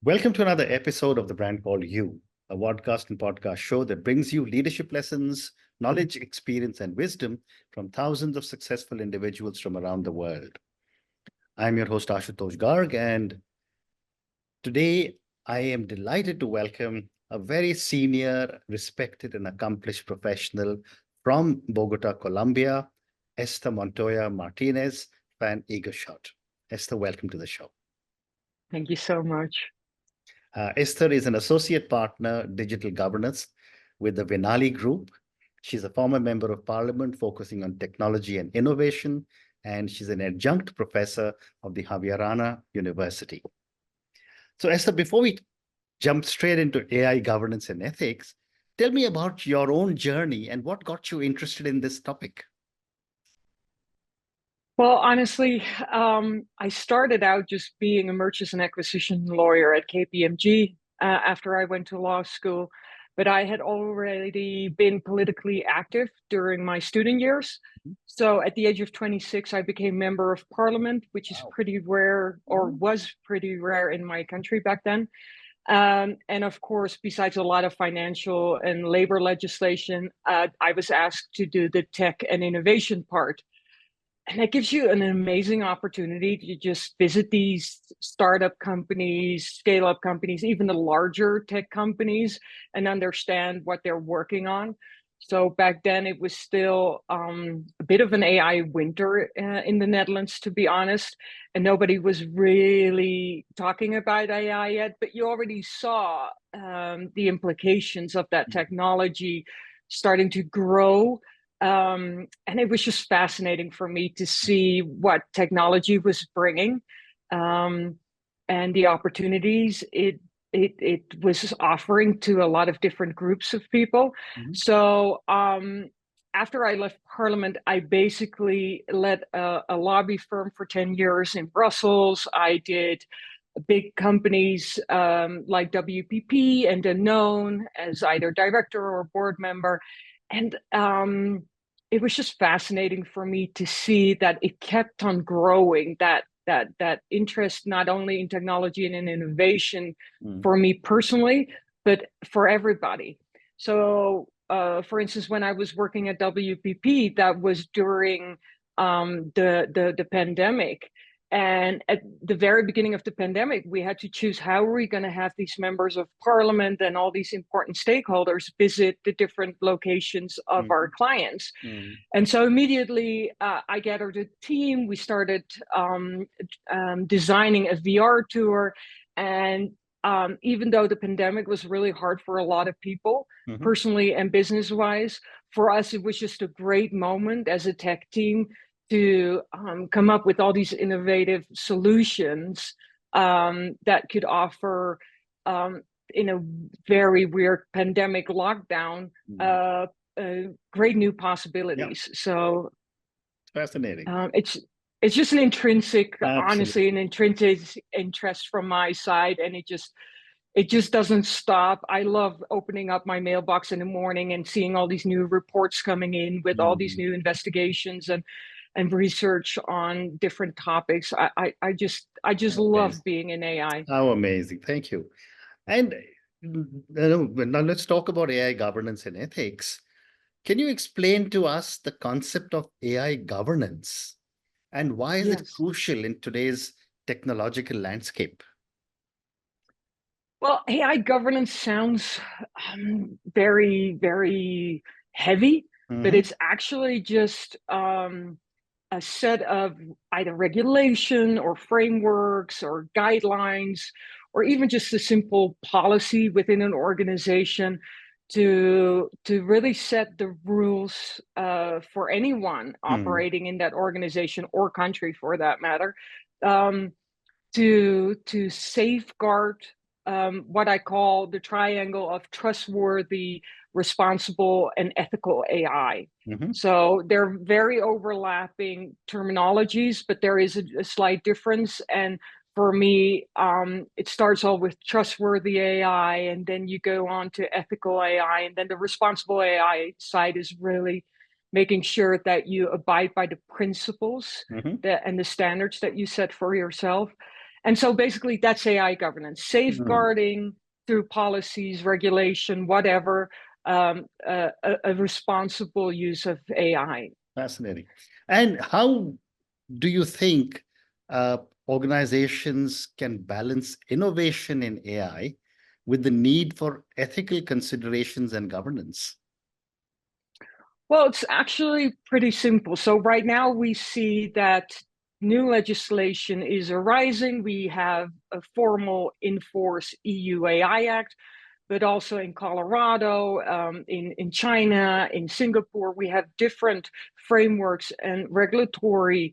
Welcome to another episode of The Brand Called You, a podcast and podcast show that brings you leadership lessons, knowledge, experience, and wisdom from thousands of successful individuals from around the world. I'm your host, Ashutosh Garg, and today I am delighted to welcome a very senior, respected, and accomplished professional from Bogota, Colombia, Esther Montoya Martinez van Egerschot. Esther, welcome to the show. Thank you so much. Esther is an associate partner, digital governance with the Vinali Group. She's a former member of parliament focusing on technology and innovation, and she's an adjunct professor of the Javierana University. So Esther, before we jump straight into AI governance and ethics, tell me about your own journey and what got you interested in this topic. Well, honestly, I started out just being a mergers and acquisition lawyer at KPMG after I went to law school, but I had already been politically active during my student years. So at the age of 26, I became member of parliament, which is pretty rare, or was pretty rare in my country back then. And of course, besides a lot of financial and labor legislation, I was asked to do the tech and innovation part. And that gives you an amazing opportunity to just visit these startup companies, scale up companies, even the larger tech companies, and understand what they're working on. So back then it was still a bit of an AI winter in the Netherlands, to be honest. And nobody was really talking about AI yet, but you already saw the implications of that technology starting to grow. And it was just fascinating for me to see what technology was bringing and the opportunities it was offering to a lot of different groups of people. So after I left Parliament, I basically led a lobby firm for 10 years in Brussels. I did big companies like WPP and Danone as either director or board member. And it was just fascinating for me to see that it kept on growing, that interest not only in technology and in innovation for me personally, but for everybody. So, for instance, when I was working at WPP, that was during the pandemic. And at the very beginning of the pandemic, we had to choose how are we going to have these members of parliament and all these important stakeholders visit the different locations of our clients. And so immediately I gathered a team. We started designing a VR tour. And even though the pandemic was really hard for a lot of people, personally and business-wise, for us, it was just a great moment as a tech team to come up with all these innovative solutions that could offer, in a very weird pandemic lockdown, great new possibilities. So fascinating. It's just an intrinsic, Absolutely. honestly, an intrinsic interest from my side, and it just doesn't stop. I love opening up my mailbox in the morning and seeing all these new reports coming in with all these new investigations and research on different topics. I just love being in AI. How amazing. Thank you. And now let's talk about AI governance and ethics. Can you explain to us the concept of AI governance and why is it crucial in today's technological landscape? Well, AI governance sounds very, very heavy, but it's actually just a set of either regulation or frameworks or guidelines, or even just a simple policy within an organization to really set the rules for anyone operating in that organization or country, for that matter, to safeguard what I call the triangle of trustworthy, responsible, and ethical AI. So they're very overlapping terminologies, but there is a slight difference. And for me, it starts all with trustworthy AI, and then you go on to ethical AI, and then the responsible AI side is really making sure that you abide by the principles and the standards that you set for yourself. And so basically that's AI governance, safeguarding through policies, regulation, whatever, a responsible use of AI. Fascinating. And how do you think organizations can balance innovation in AI with the need for ethical considerations and governance? Well, it's actually pretty simple. So right now we see that new legislation is arising. We have a formal in-force EU AI Act, but also in Colorado, in China, in Singapore, we have different frameworks and regulatory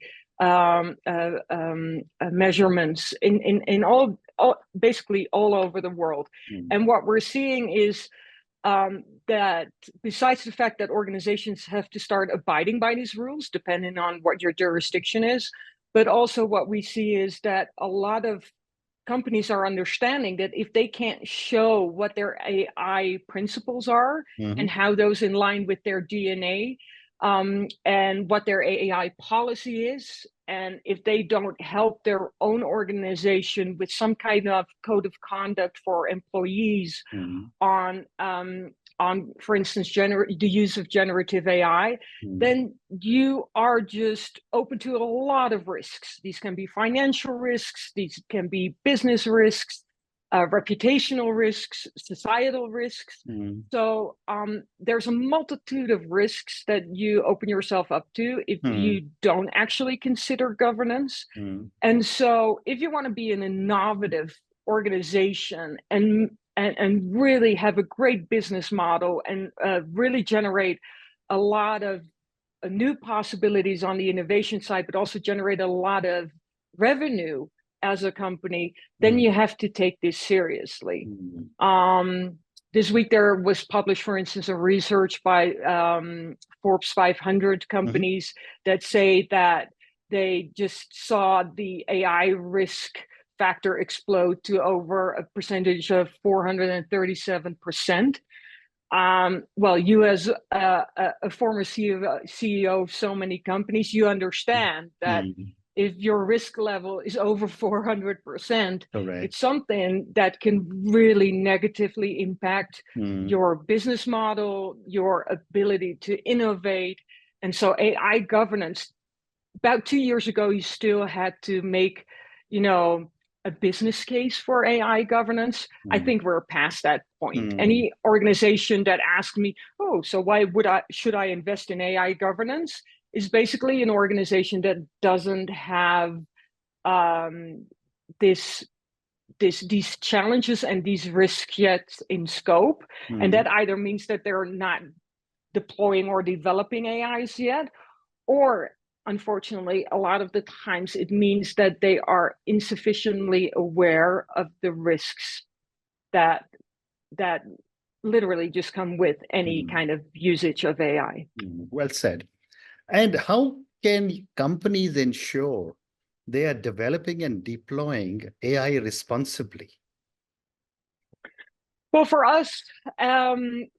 measurements in all basically all over the world. And what we're seeing is that besides the fact that organizations have to start abiding by these rules, depending on what your jurisdiction is, but also what we see is that a lot of companies are understanding that if they can't show what their AI principles are and how those in line with their DNA and what their AI policy is, and if they don't help their own organization with some kind of code of conduct for employees on, for instance, the use of generative AI, then you are just open to a lot of risks. These can be financial risks, these can be business risks, reputational risks, societal risks. So there's a multitude of risks that you open yourself up to if you don't actually consider governance. And so if you want to be an innovative organization and really have a great business model and really generate a lot of new possibilities on the innovation side, but also generate a lot of revenue as a company, then you have to take this seriously. This week there was published, for instance, a research by Forbes 500 companies that say that they just saw the AI risk factor explode to over a percentage of 437%. Well, you as a former CEO of so many companies, you understand that if your risk level is over 400%, it's something that can really negatively impact your business model, your ability to innovate. And so AI governance, about 2 years ago, you still had to make, a business case for AI governance. I think we're past that point. Any organization that asks me, oh, so why should I invest in AI governance, is basically an organization that doesn't have these challenges and these risks yet in scope. And that either means that they're not deploying or developing AIs yet, or unfortunately, a lot of the times it means that they are insufficiently aware of the risks that literally just come with any kind of usage of AI. Well said. And how can companies ensure they are developing and deploying AI responsibly? Well, for us,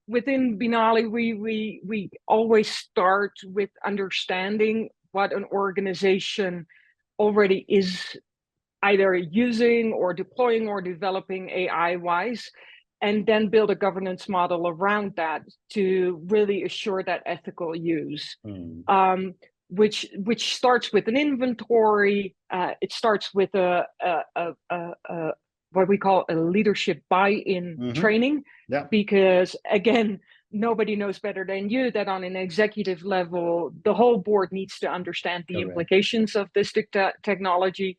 within Vinali, we always start with understanding what an organization already is either using or deploying or developing AI-wise, and then build a governance model around that to really assure that ethical use, which starts with an inventory. It starts with a what we call a leadership buy-in training, because again, nobody knows better than you that on an executive level, the whole board needs to understand the implications of this technology.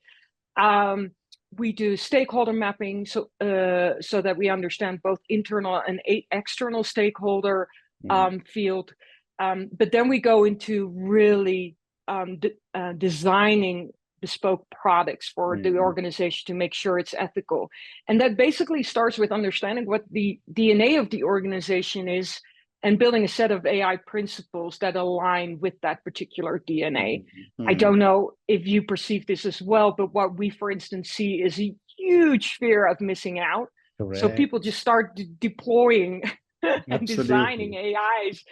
We do stakeholder mapping so that we understand both internal and external stakeholder field. But then we go into really designing bespoke products for the organization to make sure it's ethical. And that basically starts with understanding what the DNA of the organization is and building a set of AI principles that align with that particular DNA. I don't know if you perceive this as well, but what we, for instance, see is a huge fear of missing out. So people just start deploying and designing AIs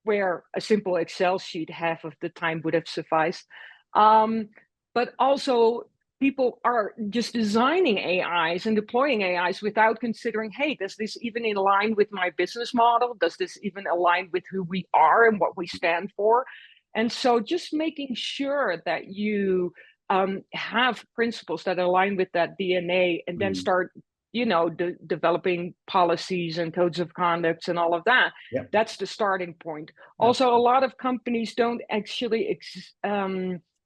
where a simple Excel sheet half of the time would have sufficed. But also people are just designing AIs and deploying AIs without considering, hey, does this even align with my business model? Does this even align with who we are and what we stand for? And so just making sure that you have principles that align with that DNA, and then start, developing policies and codes of conduct and all of that. Yep. That's the starting point. Also, a lot of companies don't actually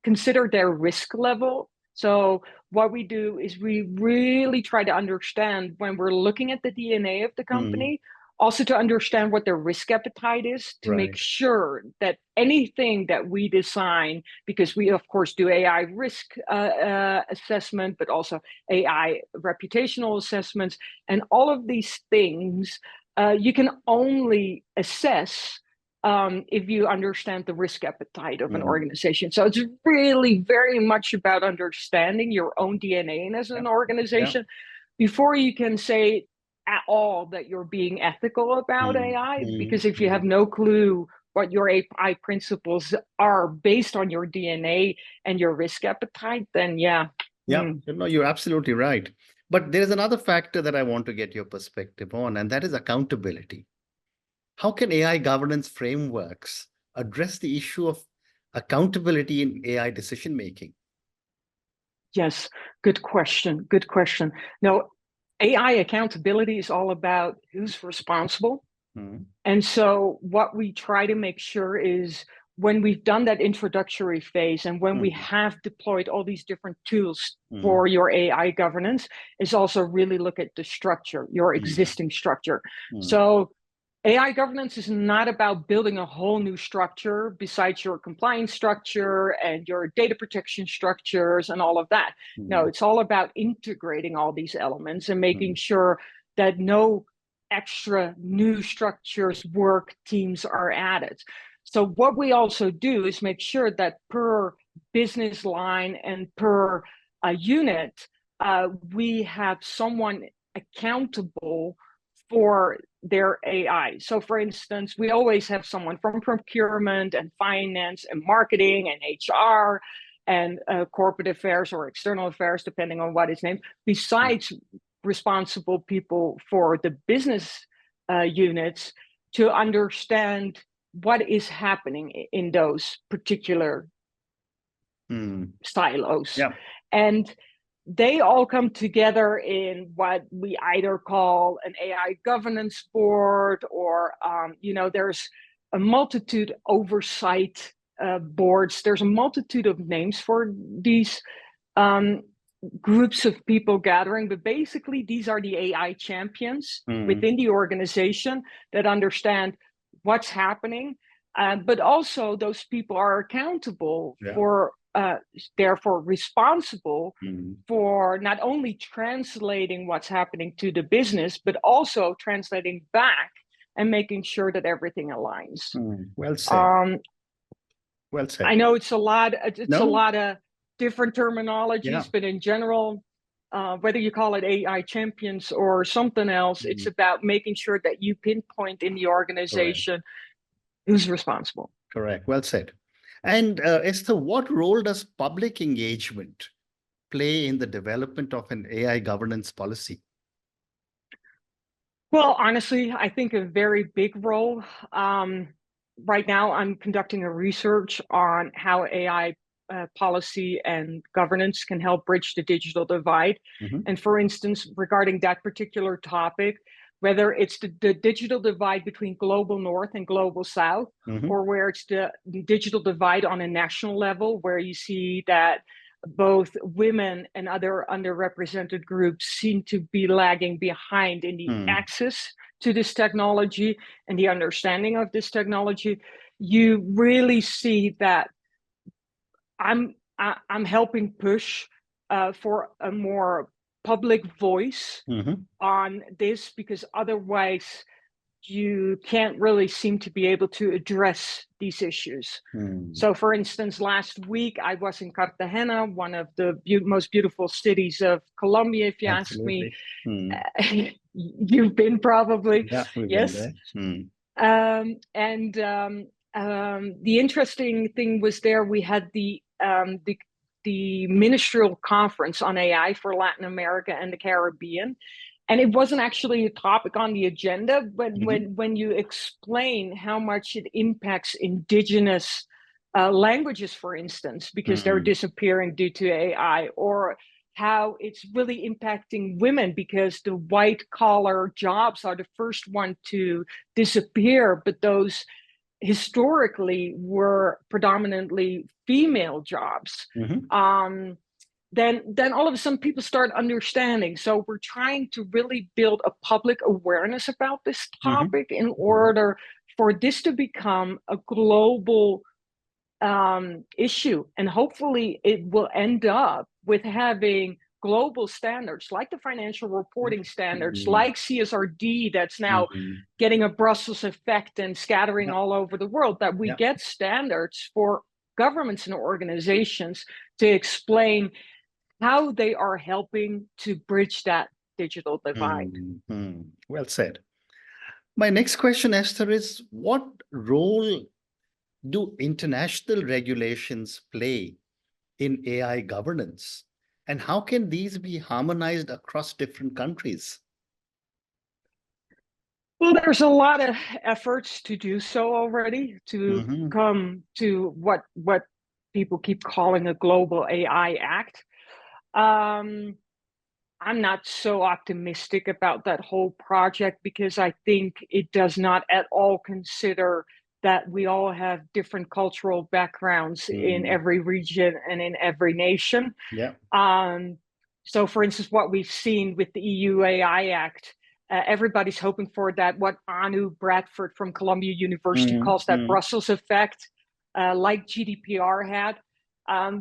consider their risk level. So what we do is we really try to understand, when we're looking at the DNA of the company, also to understand what their risk appetite is, to make sure that anything that we design, because we of course do AI risk assessment, but also AI reputational assessments, and all of these things you can only assess if you understand the risk appetite of an organization. So it's really very much about understanding your own DNA as an organization before you can say at all that you're being ethical about AI, because if you have no clue what your AI principles are based on your DNA and your risk appetite, then no, you're absolutely right. But there's another factor that I want to get your perspective on, and that is accountability. How can AI governance frameworks address the issue of accountability in AI decision making? Yes, good question. Good question. Now, AI accountability is all about who's responsible. And so what we try to make sure is, when we've done that introductory phase and when we have deployed all these different tools for your AI governance, is also really look at the structure, your existing structure. So AI governance is not about building a whole new structure besides your compliance structure and your data protection structures and all of that. No, it's all about integrating all these elements and making sure that no extra new structures, work teams are added. So what we also do is make sure that per business line and per unit, we have someone accountable for their AI. So for instance, we always have someone from procurement and finance and marketing and HR and corporate affairs or external affairs, depending on what is named, besides responsible people for the business units, to understand what is happening in those particular silos. And they all come together in what we either call an AI governance board, or there's a multitude oversight boards. There's a multitude of names for these groups of people gathering, but basically these are the AI champions within the organization that understand what's happening, but also those people are accountable for, therefore responsible for not only translating what's happening to the business, but also translating back and making sure that everything aligns. Well said. Well said. I know it's a lot. It's a lot of different terminologies, but in general, whether you call it AI champions or something else, it's about making sure that you pinpoint in the organization who's responsible. Correct. Well said. And Esther, what role does public engagement play in the development of an AI governance policy? Well, honestly, I think a very big role. Right now, I'm conducting a research on how AI policy and governance can help bridge the digital divide. And for instance, regarding that particular topic, whether it's the digital divide between global north and global south, or where it's the digital divide on a national level, where you see that both women and other underrepresented groups seem to be lagging behind in the access to this technology and the understanding of this technology, you really see that I'm helping push for a more public voice on this, because otherwise you can't really seem to be able to address these issues. So for instance, last week I was in Cartagena, one of the most beautiful cities of Colombia, if you ask me. You've been probably. Yes. The interesting thing was, there we had the the ministerial conference on AI for Latin America and the Caribbean. And it wasn't actually a topic on the agenda, but when you explain how much it impacts indigenous languages, for instance, because they're disappearing due to AI, or how it's really impacting women because the white collar jobs are the first one to disappear, but those historically were predominantly female jobs. Then all of a sudden people start understanding. So we're trying to really build a public awareness about this topic in order for this to become a global issue. And hopefully it will end up with having global standards like the financial reporting standards, like CSRD, that's now getting a Brussels effect and scattering all over the world, that we get standards for governments and organizations to explain how they are helping to bridge that digital divide. Well said. My next question, Esther, is what role do international regulations play in AI governance? And how can these be harmonized across different countries? Well, there's a lot of efforts to do so already, to come to what people keep calling a global AI Act. I'm not so optimistic about that whole project because I think it does not at all consider that we all have different cultural backgrounds in every region and in every nation. So, for instance, what we've seen with the EU AI Act, everybody's hoping for that, what Anu Bradford from Columbia University calls that Brussels effect, like GDPR had.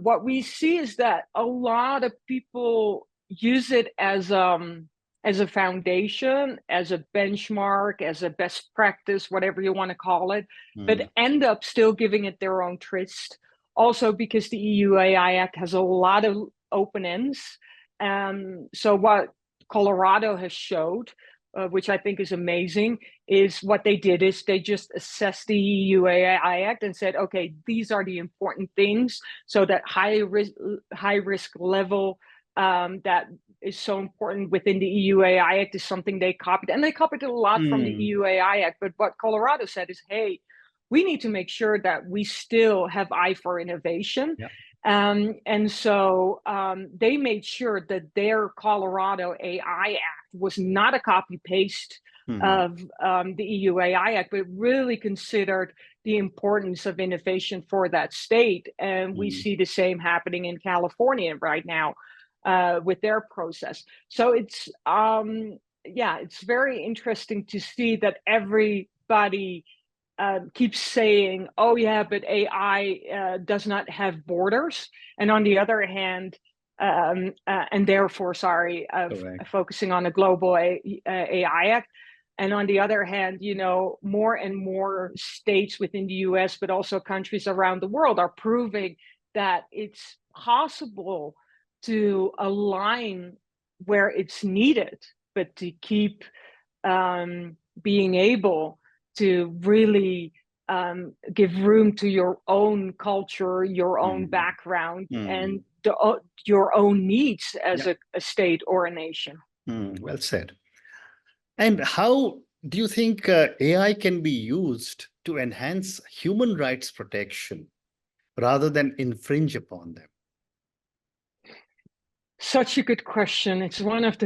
What we see is that a lot of people use it as a foundation, as a benchmark, as a best practice, whatever you want to call it, but end up still giving it their own twist. Also, because the EU AI Act has a lot of open ends. So what Colorado has showed, which I think is amazing, is what they did is they just assessed the EU AI Act and said, okay, these are the important things. So that high risk level that is so important within the EU AI Act is something they copied. And they copied a lot from the EU AI Act. But what Colorado said is, hey, we need to make sure that we still have eye for innovation. And so they made sure that their Colorado AI Act was not a copy-paste of the EU AI Act, but really considered the importance of innovation for that state. And we see the same happening in California right now with their process. So it's, it's very interesting to see that everybody keeps saying, oh yeah, but AI does not have borders. And on the other hand, and therefore, focusing on a global AI Act. And on the other hand, you know, more and more states within the US, but also countries around the world are proving that it's possible to align where it's needed, but to keep being able to really give room to your own culture, your own background, and your own needs as a state or a nation. Well said. And how do you think AI can be used to enhance human rights protection rather than infringe upon them? Such a good question. It's one of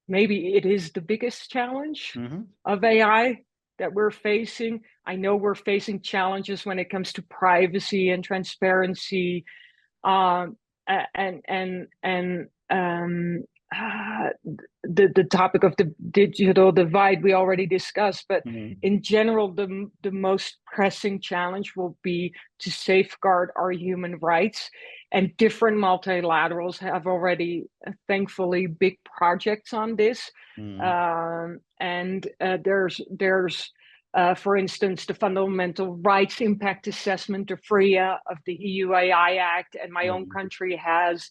maybe it is the biggest challenge of AI that we're facing. I know we're facing challenges when it comes to privacy and transparency, the topic of the digital divide we already discussed, but in general, the most pressing challenge will be to safeguard our human rights. And different multilaterals have already, thankfully, big projects on this. And there's for instance, the Fundamental Rights Impact Assessment, the FRIA of the EU AI Act, and my own country has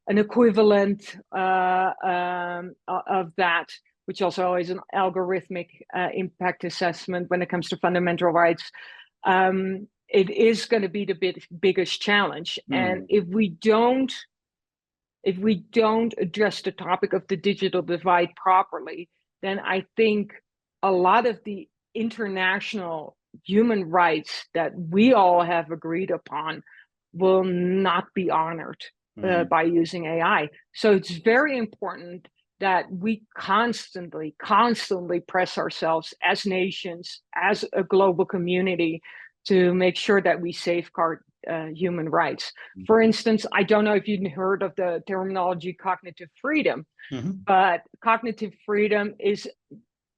an equivalent of that, which also is an algorithmic impact assessment when it comes to fundamental rights. it is going to be the biggest challenge. And if we don't address the topic of the digital divide properly, then I think a lot of the international human rights that we all have agreed upon will not be honored by using AI. So it's very important that we constantly press ourselves as nations, as a global community, to make sure that we safeguard human rights. For instance, I don't know if you've heard of the terminology cognitive freedom, but cognitive freedom is,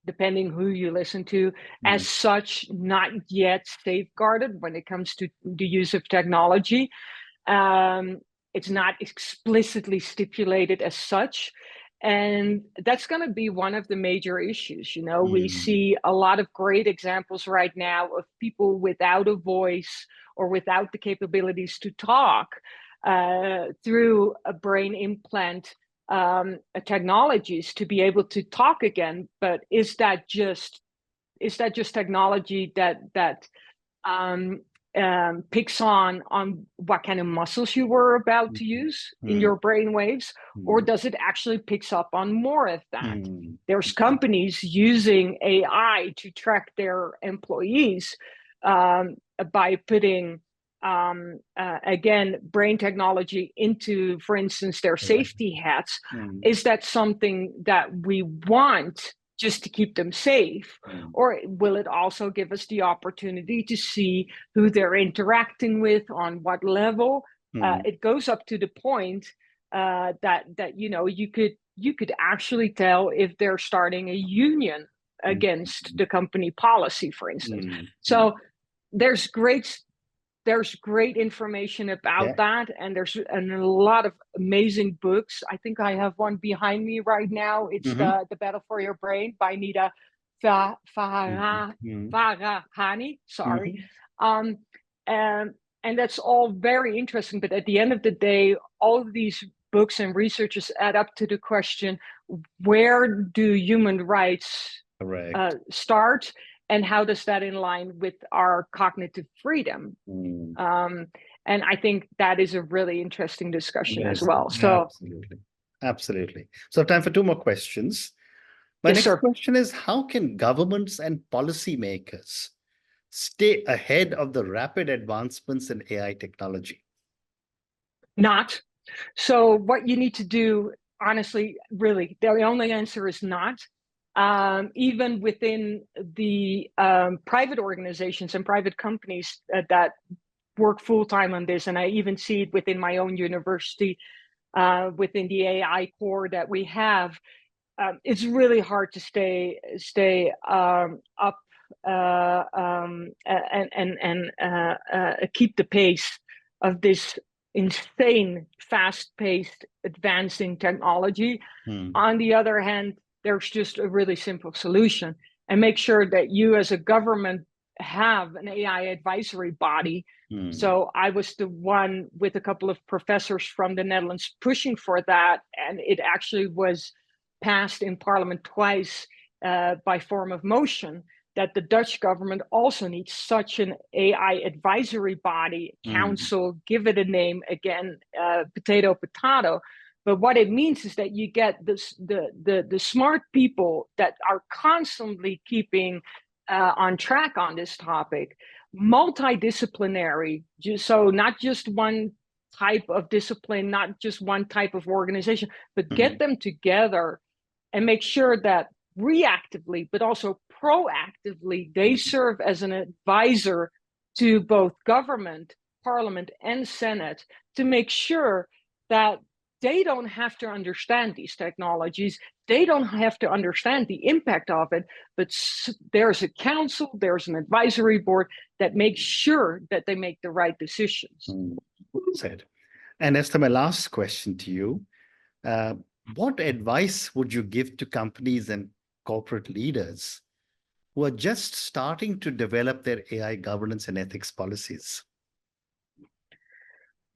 depending who you listen to, as such, not yet safeguarded when it comes to the use of technology. It's not explicitly stipulated as such. And that's going to be one of the major issues. You know, we see a lot of great examples right now of people without a voice or without the capabilities to talk through a brain implant technologies to be able to talk again. But is that just technology that picks on what kind of muscles you were about to use in your brain waves, or does it actually picks up on more of that? There's companies using AI to track their employees by putting again brain technology into, for instance, their safety hats. Is that something that we want just to keep them safe? Or will it also give us the opportunity to see who they're interacting with, on what level? It goes up to the point that you know, you could actually tell if they're starting a union against the company policy, for instance. So there's great information about that, and there's a lot of amazing books. I think I have one behind me right now. It's the Battle for Your Brain by Nida Farahani. Sorry. And that's all very interesting. But at the end of the day, all of these books and researches add up to the question: where do human rights start? And how does that in line with our cognitive freedom? And I think that is a really interesting discussion as well. So absolutely. So time for two more questions. My next question is, how can governments and policymakers stay ahead of the rapid advancements in AI technology? Not. So what you need to do, honestly, really, the only answer is not. Even within the private organizations and private companies that work full-time on this, and I even see it within my own university, within the AI core that we have, it's really hard to stay up and keep the pace of this insane, fast-paced, advancing technology. On the other hand, there's just a really simple solution, and make sure that you as a government have an AI advisory body. So I was the one with a couple of professors from the Netherlands pushing for that, and it actually was passed in Parliament twice by form of motion, that the Dutch government also needs such an AI advisory body, council, give it a name again, potato, potato. But what it means is that you get the smart people that are constantly keeping on track on this topic, multidisciplinary, so not just one type of discipline, not just one type of organization, but get them together and make sure that reactively, but also proactively, they serve as an advisor to both government, parliament, and Senate to make sure that they don't have to understand these technologies. They don't have to understand the impact of it, but there's a council, there's an advisory board that makes sure that they make the right decisions. Said. And Esther, my last question to you, what advice would you give to companies and corporate leaders who are just starting to develop their AI governance and ethics policies?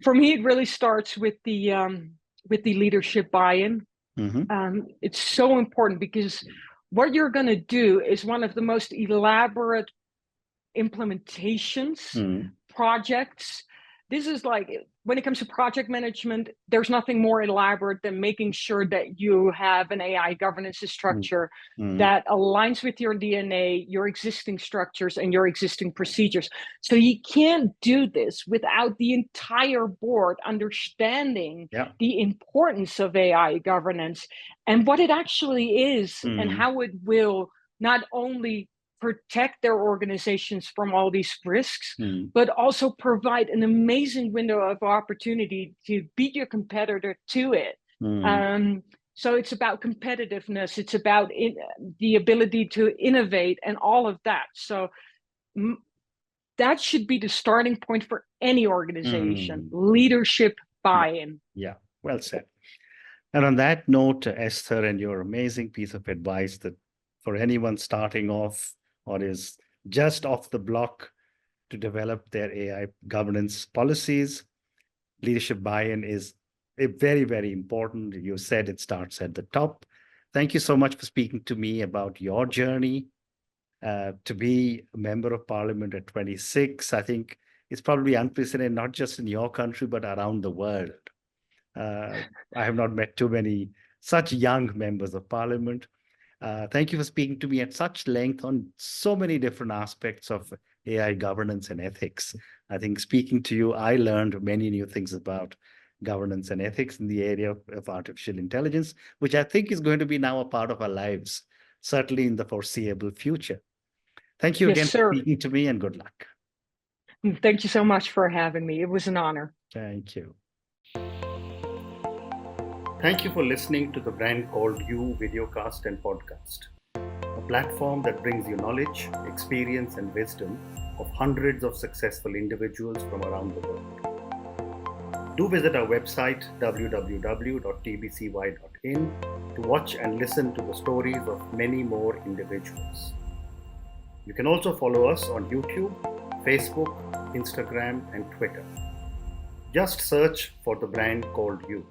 For me, it really starts with the leadership buy-in. It's so important, because what you're going to do is one of the most elaborate implementations projects. This is like, when it comes to project management, there's nothing more elaborate than making sure that you have an AI governance structure that aligns with your DNA, your existing structures, and your existing procedures. So you can't do this without the entire board understanding the importance of AI governance and what it actually is and how it will not only protect their organizations from all these risks, but also provide an amazing window of opportunity to beat your competitor to it. So it's about competitiveness, it's about the ability to innovate and all of that. So that should be the starting point for any organization, leadership buy-in. Yeah, well said. And on that note, Esther, and your amazing piece of advice that for anyone starting off or is just off the block to develop their AI governance policies, leadership buy-in is very, very important. You said it starts at the top. Thank you so much for speaking to me about your journey to be a member of parliament at 26. I think it's probably unprecedented, not just in your country, but around the world. I have not met too many such young members of parliament. Thank you for speaking to me at such length on so many different aspects of AI governance and ethics. I think speaking to you, I learned many new things about governance and ethics in the area of artificial intelligence, which I think is going to be now a part of our lives, certainly in the foreseeable future. Thank you again for speaking to me, and good luck. Thank you so much for having me. It was an honor. Thank you. Thank you for listening to the Brand Called You videocast and podcast, a platform that brings you knowledge, experience, and wisdom of hundreds of successful individuals from around the world. Do visit our website, www.tbcy.in, to watch and listen to the stories of many more individuals. You can also follow us on YouTube, Facebook, Instagram, and Twitter. Just search for the Brand Called You.